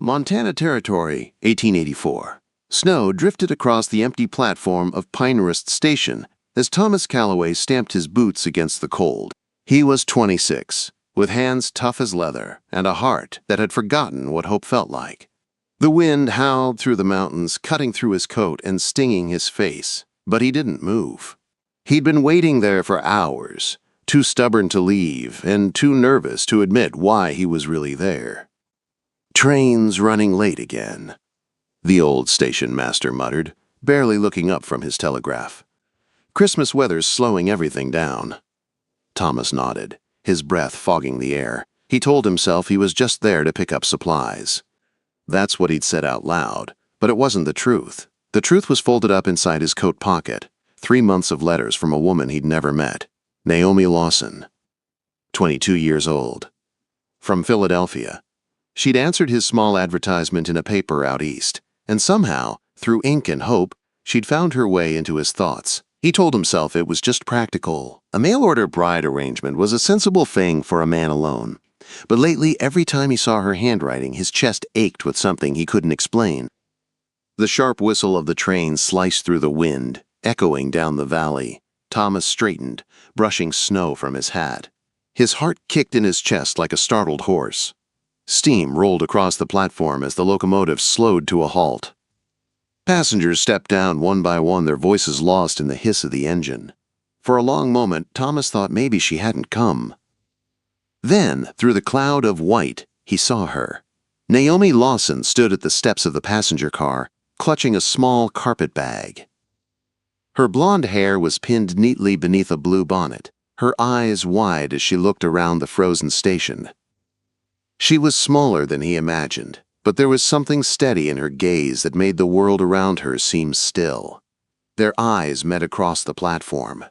Montana Territory, 1884. Snow drifted across the empty platform of Pinehurst Station as Thomas Calloway stamped his boots against the cold. He was 26, with hands tough as leather and a heart that had forgotten what hope felt like. The wind howled through the mountains, cutting through his coat and stinging his face, but he didn't move. He'd been waiting there for hours, too stubborn to leave and too nervous to admit why he was really there. "Train's running late again," the old station master muttered, barely looking up from his telegraph. "Christmas weather's slowing everything down." Thomas nodded, his breath fogging the air. He told himself he was just there to pick up supplies. That's what he'd said out loud, but it wasn't the truth. The truth was folded up inside his coat pocket, 3 months of letters from a woman he'd never met, Naomi Lawson, 22 years old, from Philadelphia. She'd answered his small advertisement in a paper out east, and somehow, through ink and hope, she'd found her way into his thoughts. He told himself it was just practical. A mail-order bride arrangement was a sensible thing for a man alone. But lately, every time he saw her handwriting, his chest ached with something he couldn't explain. The sharp whistle of the train sliced through the wind, echoing down the valley. Thomas straightened, brushing snow from his hat. His heart kicked in his chest like a startled horse. Steam rolled across the platform as the locomotive slowed to a halt. Passengers stepped down one by one, their voices lost in the hiss of the engine. For a long moment, Thomas thought maybe she hadn't come. Then, through the cloud of white, he saw her. Naomi Lawson stood at the steps of the passenger car, clutching a small carpet bag. Her blonde hair was pinned neatly beneath a blue bonnet, her eyes wide as she looked around the frozen station. She was smaller than he imagined, but there was something steady in her gaze that made the world around her seem still. Their eyes met across the platform.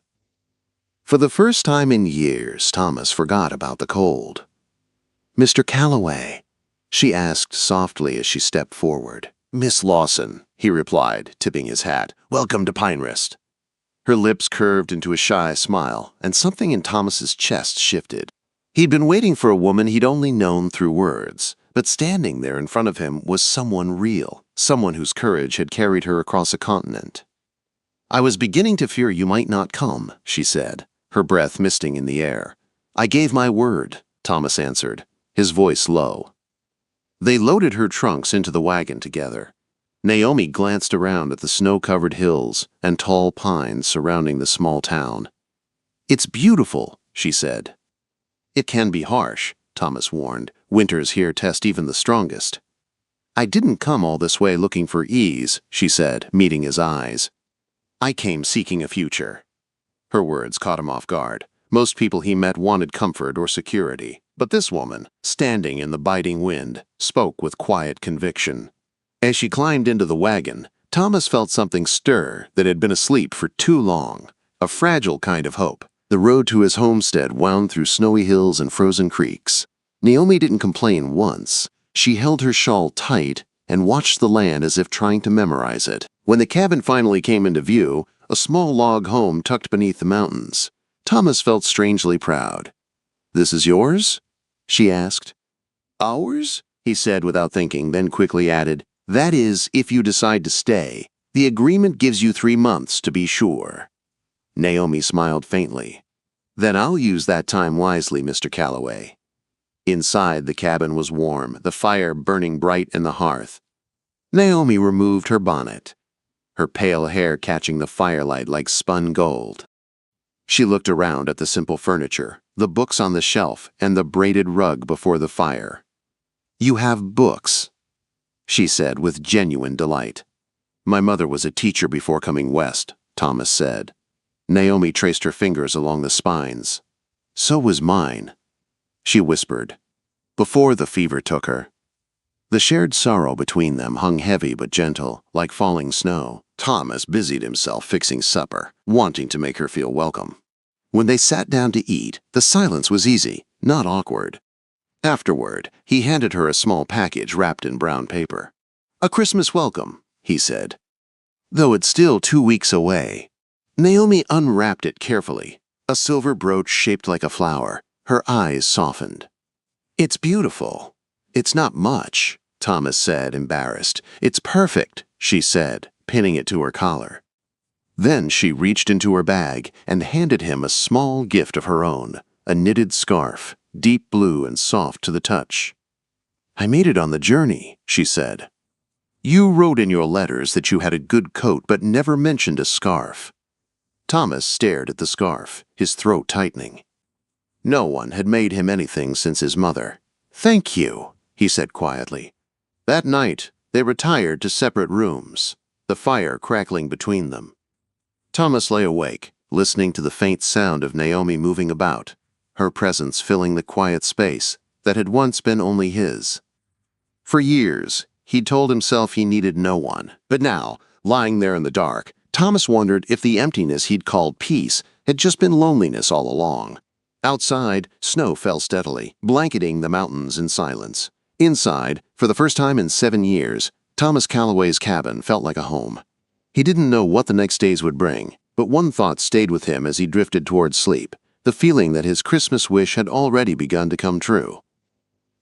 For the first time in years, Thomas forgot about the cold. "Mr. Calloway?" she asked softly as she stepped forward. "Miss Lawson," he replied, tipping his hat. "Welcome to Pinehurst." Her lips curved into a shy smile, and something in Thomas's chest shifted. He'd been waiting for a woman he'd only known through words, but standing there in front of him was someone real, someone whose courage had carried her across a continent. "I was beginning to fear you might not come," she said, her breath misting in the air. "I gave my word," Thomas answered, his voice low. They loaded her trunks into the wagon together. Naomi glanced around at the snow-covered hills and tall pines surrounding the small town. "It's beautiful," she said. "It can be harsh," Thomas warned. "Winters here test even the strongest." "I didn't come all this way looking for ease," she said, meeting his eyes. "I came seeking a future." Her words caught him off guard. Most people he met wanted comfort or security, but this woman, standing in the biting wind, spoke with quiet conviction. As she climbed into the wagon, Thomas felt something stir that had been asleep for too long, a fragile kind of hope. The road to his homestead wound through snowy hills and frozen creeks. Naomi didn't complain once. She held her shawl tight and watched the land as if trying to memorize it. When the cabin finally came into view, a small log home tucked beneath the mountains, Thomas felt strangely proud. "This is yours?" she asked. "Ours?" he said without thinking, then quickly added, "That is, if you decide to stay. The agreement gives you 3 months to be sure." Naomi smiled faintly. "Then I'll use that time wisely, Mr. Calloway." Inside, the cabin was warm, the fire burning bright in the hearth. Naomi removed her bonnet, her pale hair catching the firelight like spun gold. She looked around at the simple furniture, the books on the shelf, and the braided rug before the fire. "You have books," she said with genuine delight. "My mother was a teacher before coming west," Thomas said. Naomi traced her fingers along the spines. "So was mine," she whispered, "before the fever took her." The shared sorrow between them hung heavy but gentle, like falling snow. Thomas busied himself fixing supper, wanting to make her feel welcome. When they sat down to eat, the silence was easy, not awkward. Afterward, he handed her a small package wrapped in brown paper. "A Christmas welcome," he said. "Though it's still 2 weeks away." Naomi unwrapped it carefully, a silver brooch shaped like a flower. Her eyes softened. "It's beautiful. It's not much," Thomas said, embarrassed. "It's perfect," she said, pinning it to her collar. Then she reached into her bag and handed him a small gift of her own, a knitted scarf, deep blue and soft to the touch. "I made it on the journey," she said. "You wrote in your letters that you had a good coat but never mentioned a scarf." Thomas stared at the scarf, his throat tightening. No one had made him anything since his mother. "Thank you," he said quietly. That night, they retired to separate rooms, the fire crackling between them. Thomas lay awake, listening to the faint sound of Naomi moving about, her presence filling the quiet space that had once been only his. For years, he'd told himself he needed no one, but now, lying there in the dark, Thomas wondered if the emptiness he'd called peace had just been loneliness all along. Outside, snow fell steadily, blanketing the mountains in silence. Inside, for the first time in 7 years, Thomas Calloway's cabin felt like a home. He didn't know what the next days would bring, but one thought stayed with him as he drifted towards sleep, the feeling that his Christmas wish had already begun to come true.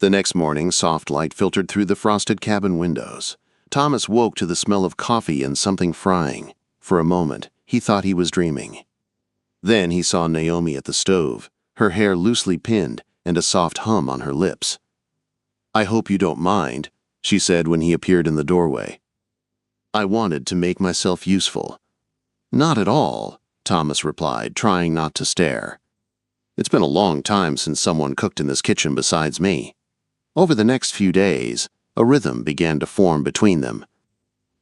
The next morning, soft light filtered through the frosted cabin windows. Thomas woke to the smell of coffee and something frying. For a moment, he thought he was dreaming. Then he saw Naomi at the stove, her hair loosely pinned and a soft hum on her lips. "I hope you don't mind," she said when he appeared in the doorway. "I wanted to make myself useful." "Not at all," Thomas replied, trying not to stare. "It's been a long time since someone cooked in this kitchen besides me." Over the next few days, a rhythm began to form between them.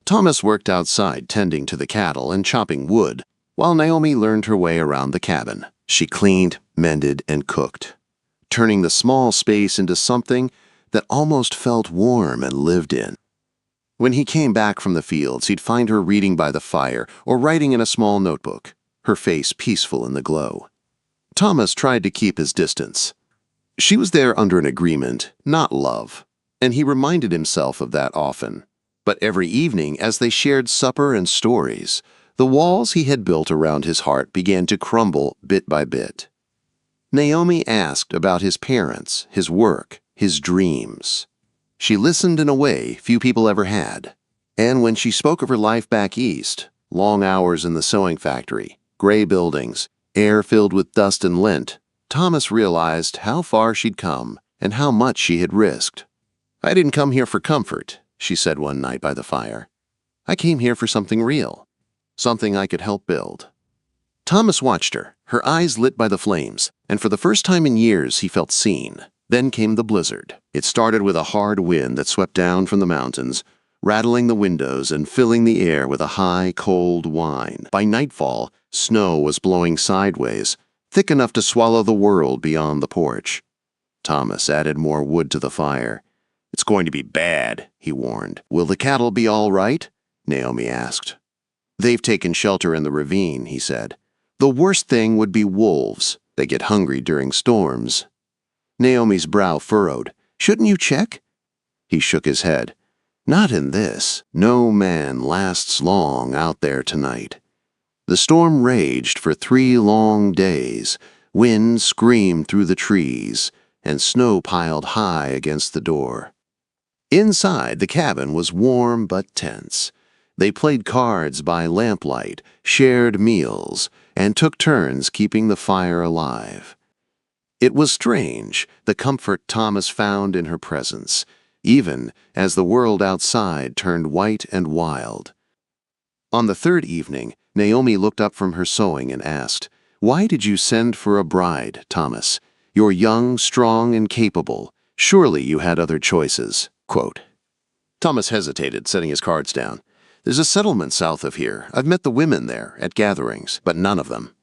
Thomas worked outside tending to the cattle and chopping wood, while Naomi learned her way around the cabin. She cleaned, mended, and cooked, turning the small space into something that almost felt warm and lived in. When he came back from the fields, he'd find her reading by the fire or writing in a small notebook, her face peaceful in the glow. Thomas tried to keep his distance. She was there under an agreement, not love, and he reminded himself of that often. But every evening, as they shared supper and stories, the walls he had built around his heart began to crumble bit by bit. Naomi asked about his parents, his work, his dreams. She listened in a way few people ever had. And when she spoke of her life back east, long hours in the sewing factory, gray buildings, air filled with dust and lint, Thomas realized how far she'd come and how much she had risked. "I didn't come here for comfort," she said one night by the fire. "I came here for something real, something I could help build." Thomas watched her, her eyes lit by the flames, and for the first time in years he felt seen. Then came the blizzard. It started with a hard wind that swept down from the mountains, rattling the windows and filling the air with a high, cold whine. By nightfall, snow was blowing sideways, thick enough to swallow the world beyond the porch. Thomas added more wood to the fire. "It's going to be bad," he warned. "Will the cattle be all right?" Naomi asked. "They've taken shelter in the ravine," he said. "The worst thing would be wolves. They get hungry during storms." Naomi's brow furrowed. "Shouldn't you check?" He shook his head. "Not in this. No man lasts long out there tonight." The storm raged for 3 long days. Wind screamed through the trees, and snow piled high against the door. Inside, the cabin was warm but tense. They played cards by lamplight, shared meals, and took turns keeping the fire alive. It was strange, the comfort Thomas found in her presence, even as the world outside turned white and wild. On the 3rd evening, Naomi looked up from her sewing and asked, "Why did you send for a bride, Thomas? You're young, strong, and capable. Surely you had other choices." Quote. Thomas hesitated, setting his cards down. "There's a settlement south of here. I've met the women there at gatherings, but none of them."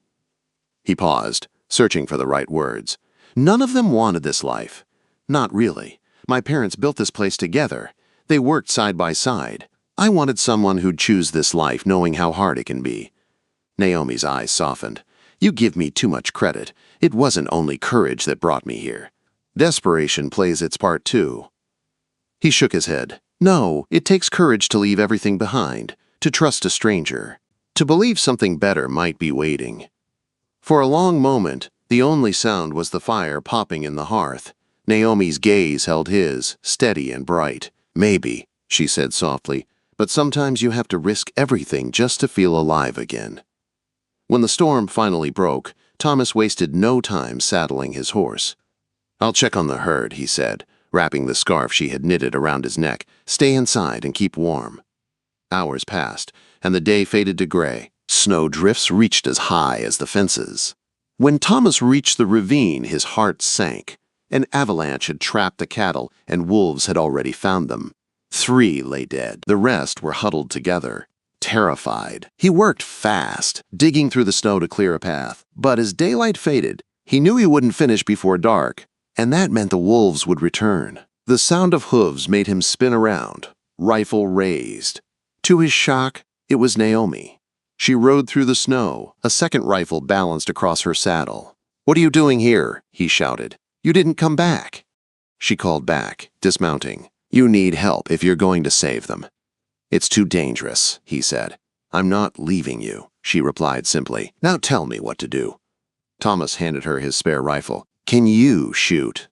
He paused, searching for the right words. "None of them wanted this life." "Not really. My parents built this place together. They worked side by side. I wanted someone who'd choose this life knowing how hard it can be." Naomi's eyes softened. "You give me too much credit. It wasn't only courage that brought me here. Desperation plays its part too." He shook his head. "No, it takes courage to leave everything behind, to trust a stranger, to believe something better might be waiting." For a long moment, the only sound was the fire popping in the hearth. Naomi's gaze held his, steady and bright. Maybe, she said softly, but sometimes you have to risk everything just to feel alive again. When the storm finally broke, Thomas wasted no time saddling his horse. I'll check on the herd, he said, wrapping the scarf she had knitted around his neck. Stay inside and keep warm. Hours passed, and the day faded to gray. Snow drifts reached as high as the fences. When Thomas reached the ravine, his heart sank. An avalanche had trapped the cattle, and wolves had already found them. 3 lay dead. The rest were huddled together, terrified. He worked fast, digging through the snow to clear a path. But as daylight faded, he knew he wouldn't finish before dark, and that meant the wolves would return. The sound of hooves made him spin around, rifle raised. To his shock, it was Naomi. She rode through the snow, a second rifle balanced across her saddle. "What are you doing here?" he shouted. "You didn't come back." She called back, dismounting. "You need help if you're going to save them." "It's too dangerous," he said. "I'm not leaving you," she replied simply. "Now tell me what to do." Thomas handed her his spare rifle. "Can you shoot?"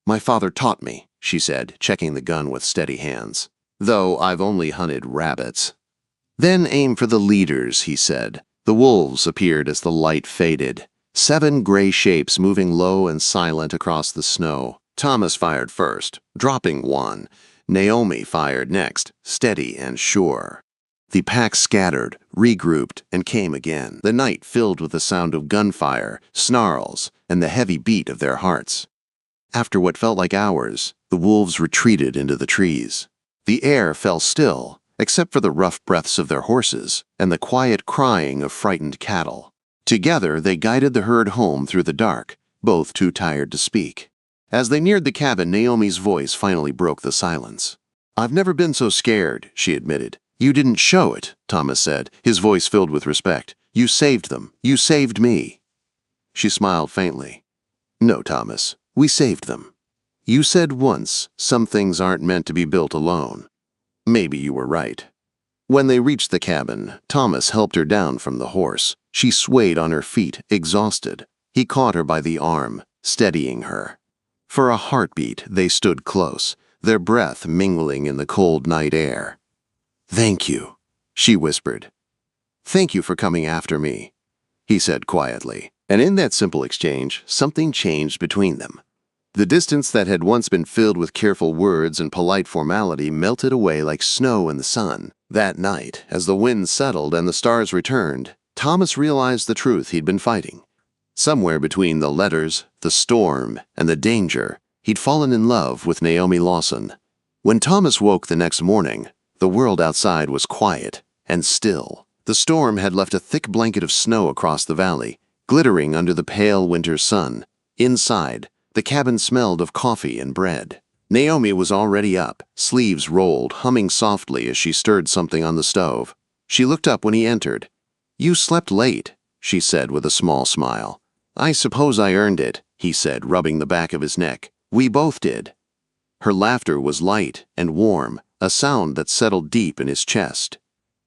"My father taught me," she said, checking the gun with steady hands. "Though I've only hunted rabbits." "Then aim for the leaders," he said. The wolves appeared as the light faded. 7 gray shapes moving low and silent across the snow. Thomas fired first, dropping 1. Naomi fired next, steady and sure. The pack scattered, regrouped, and came again, the night filled with the sound of gunfire, snarls, and the heavy beat of their hearts. After what felt like hours, the wolves retreated into the trees. The air fell still, except for the rough breaths of their horses and the quiet crying of frightened cattle. Together, they guided the herd home through the dark, both too tired to speak. As they neared the cabin, Naomi's voice finally broke the silence. "I've never been so scared," she admitted. "You didn't show it," Thomas said, his voice filled with respect. "You saved them. You saved me." She smiled faintly. "No, Thomas, we saved them. You said once, some things aren't meant to be built alone. Maybe you were right." When they reached the cabin, Thomas helped her down from the horse. She swayed on her feet, exhausted. He caught her by the arm, steadying her. For a heartbeat, they stood close, their breath mingling in the cold night air. "Thank you," she whispered. "Thank you for coming after me," he said quietly. And in that simple exchange, something changed between them. The distance that had once been filled with careful words and polite formality melted away like snow in the sun. That night, as the wind settled and the stars returned, Thomas realized the truth he'd been fighting. Somewhere between the letters, the storm, and the danger, he'd fallen in love with Naomi Lawson. When Thomas woke the next morning, the world outside was quiet and still. The storm had left a thick blanket of snow across the valley, glittering under the pale winter sun. Inside, the cabin smelled of coffee and bread. Naomi was already up, sleeves rolled, humming softly as she stirred something on the stove. She looked up when he entered. "You slept late," she said with a small smile. "I suppose I earned it," he said, rubbing the back of his neck. "We both did." Her laughter was light and warm, a sound that settled deep in his chest.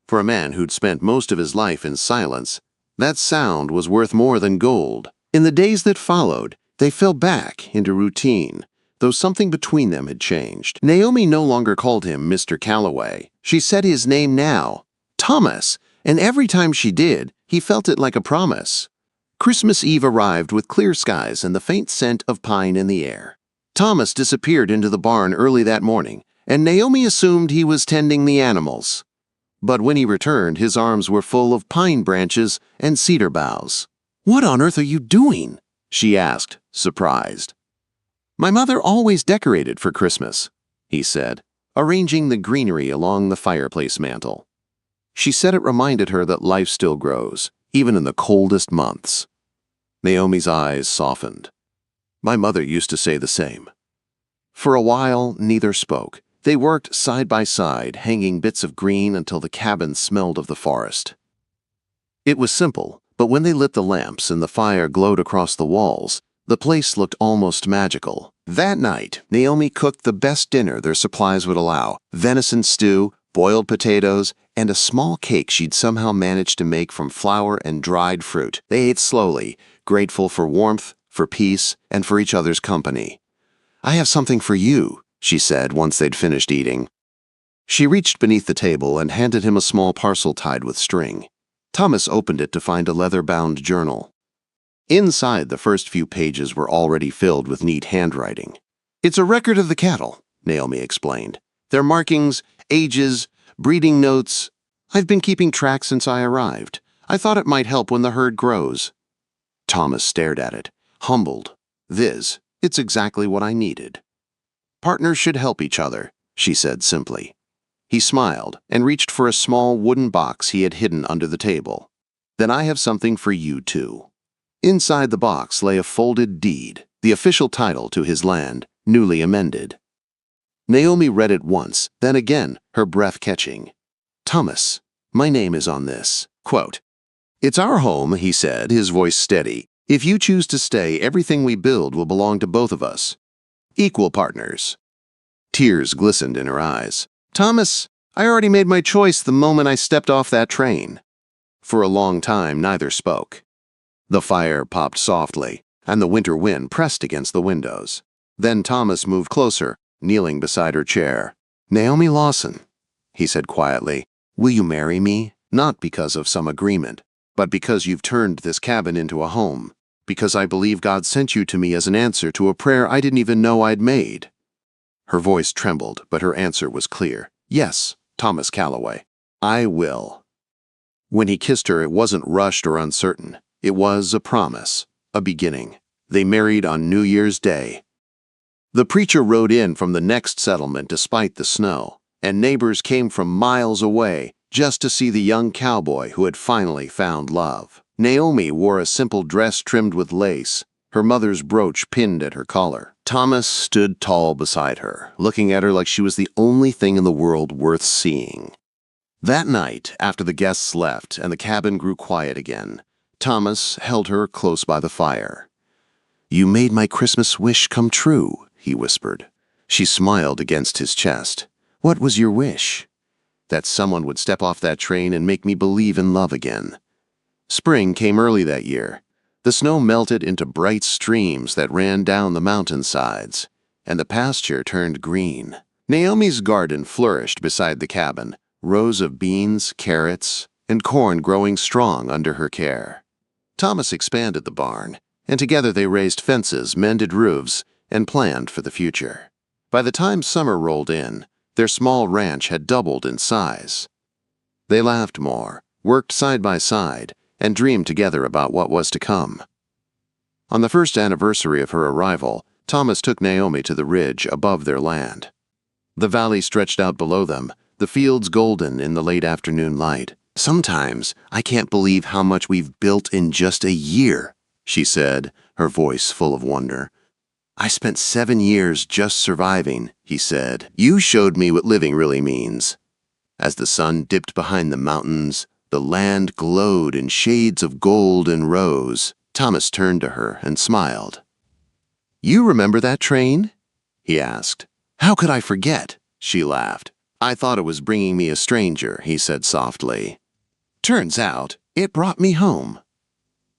For a man who'd spent most of his life in silence, that sound was worth more than gold. In the days that followed, they fell back into routine, though something between them had changed. Naomi no longer called him Mr. Calloway. She said his name now, Thomas, and every time she did, he felt it like a promise. Christmas Eve arrived with clear skies and the faint scent of pine in the air. Thomas disappeared into the barn early that morning, and Naomi assumed he was tending the animals. But when he returned, his arms were full of pine branches and cedar boughs. "What on earth are you doing?" she asked, surprised. "My mother always decorated for Christmas," he said, arranging the greenery along the fireplace mantel. She said it reminded her that life still grows, even in the coldest months. Naomi's eyes softened. "My mother used to say the same." For a while, neither spoke. They worked side by side, hanging bits of green until the cabin smelled of the forest. It was simple, but when they lit the lamps and the fire glowed across the walls, the place looked almost magical. That night, Naomi cooked the best dinner their supplies would allow: venison stew, boiled potatoes, and a small cake she'd somehow managed to make from flour and dried fruit. They ate slowly, grateful for warmth, for peace, and for each other's company. "I have something for you," she said once they'd finished eating. She reached beneath the table and handed him a small parcel tied with string. Thomas opened it to find a leather-bound journal. Inside, the first few pages were already filled with neat handwriting. "It's a record of the cattle," Naomi explained. "Their markings, ages, breeding notes. I've been keeping track since I arrived. I thought it might help when the herd grows." Thomas stared at it, humbled. It's exactly what I needed." "Partners should help each other," she said simply. He smiled and reached for a small wooden box he had hidden under the table. "Then I have something for you too." Inside the box lay a folded deed, the official title to his land, newly amended. Naomi read it once, then again, her breath catching. "Thomas, my name is on this." Quote, "It's our home," he said, his voice steady. "If you choose to stay, everything we build will belong to both of us. Equal partners." Tears glistened in her eyes. "Thomas, I already made my choice the moment I stepped off that train." For a long time, neither spoke. The fire popped softly, and the winter wind pressed against the windows. Then Thomas moved closer, kneeling beside her chair. "Naomi Lawson," he said quietly, "will you marry me? Not because of some agreement, but because you've turned this cabin into a home. Because I believe God sent you to me as an answer to a prayer I didn't even know I'd made." Her voice trembled, but her answer was clear. "Yes, Thomas Calloway, I will." When he kissed her, it wasn't rushed or uncertain. It was a promise, a beginning. They married on New Year's Day. The preacher rode in from the next settlement despite the snow, and neighbors came from miles away just to see the young cowboy who had finally found love. Naomi wore a simple dress trimmed with lace, her mother's brooch pinned at her collar. Thomas stood tall beside her, looking at her like she was the only thing in the world worth seeing. That night, after the guests left and the cabin grew quiet again, Thomas held her close by the fire. "You made my Christmas wish come true," he whispered. She smiled against his chest. "What was your wish?" "That someone would step off that train and make me believe in love again." Spring came early that year. The snow melted into bright streams that ran down the mountainsides, and the pasture turned green. Naomi's garden flourished beside the cabin, rows of beans, carrots, and corn growing strong under her care. Thomas expanded the barn, and together they raised fences, mended roofs, and planned for the future. By the time summer rolled in, their small ranch had doubled in size. They laughed more, worked side by side, and dreamed together about what was to come. On the first anniversary of her arrival, Thomas took Naomi to the ridge above their land. The valley stretched out below them, the fields golden in the late afternoon light. "Sometimes I can't believe how much we've built in just a year," she said, her voice full of wonder. "I spent 7 years just surviving," he said. "You showed me what living really means." As the sun dipped behind the mountains, the land glowed in shades of gold and rose. Thomas turned to her and smiled. "You remember that train?" he asked. "How could I forget?" she laughed. "I thought it was bringing me a stranger," he said softly. "Turns out, it brought me home."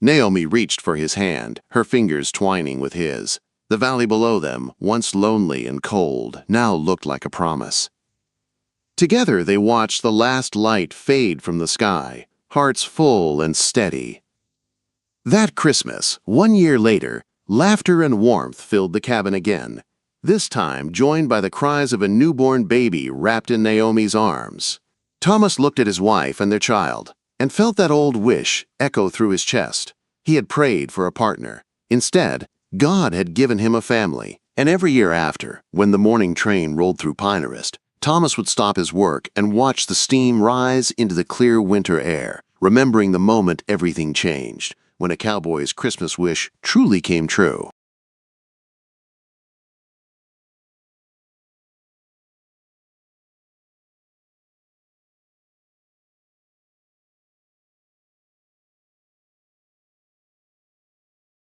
Naomi reached for his hand, her fingers twining with his. The valley below them, once lonely and cold, now looked like a promise. Together they watched the last light fade from the sky, hearts full and steady. That Christmas, 1 year later, laughter and warmth filled the cabin again, this time joined by the cries of a newborn baby wrapped in Naomi's arms. Thomas looked at his wife and their child, and felt that old wish echo through his chest. He had prayed for a partner. Instead, God had given him a family. And every year after, when the morning train rolled through Pinehurst, Thomas would stop his work and watch the steam rise into the clear winter air, remembering the moment everything changed, when a cowboy's Christmas wish truly came true.